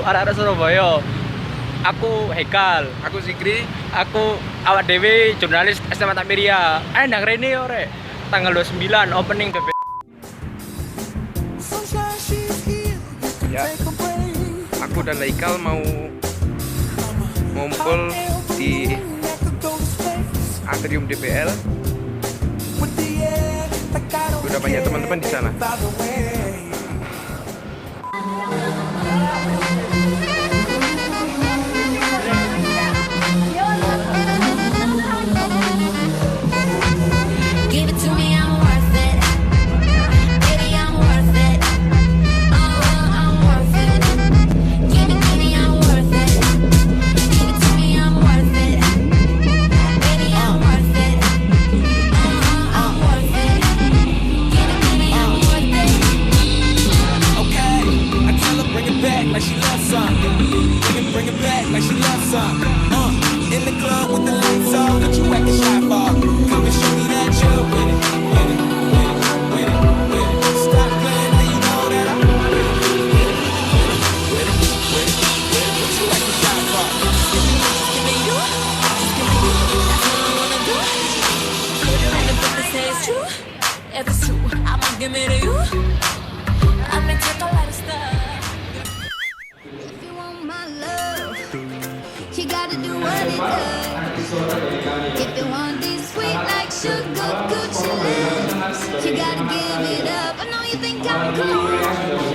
arek-arek Surabaya. Aku Hekal, Aku Zikri. aku awak dewe jurnalis SMA Takmiria. Ndang rene yo rek. Tanggal 29 opening BB. Ya. Aku dan Laikal mau ngumpul di atrium DPL. Udah banyak teman-teman di sana. Give it to me, I'm worth it. Baby, I'm worth it. I'm worth it. Give it to me, I'm worth it. Give it to me, I'm worth it. Baby, I'm worth it. I'm worth it. Give it to me, I'm worth it. Okay, I tell her bring it back like she loves something. Bring it back like she loves something. In the club with the lights on, that you acting shy for. Come and show me that you're with it, with it, with it, with it, with it. Stop playing, now you know that I'm with it, with it, with it, with it, with it. What you acting shy for? Give me you, just give me you. That's what I wanna do. And if they say it's true, if it's true, I'ma give it to you. I may take a lot of stuff. If you want my love, you gotta do what it does. If you want this sweet like sugar, Gucci lips, you gotta give it up. I know you think I'm cool.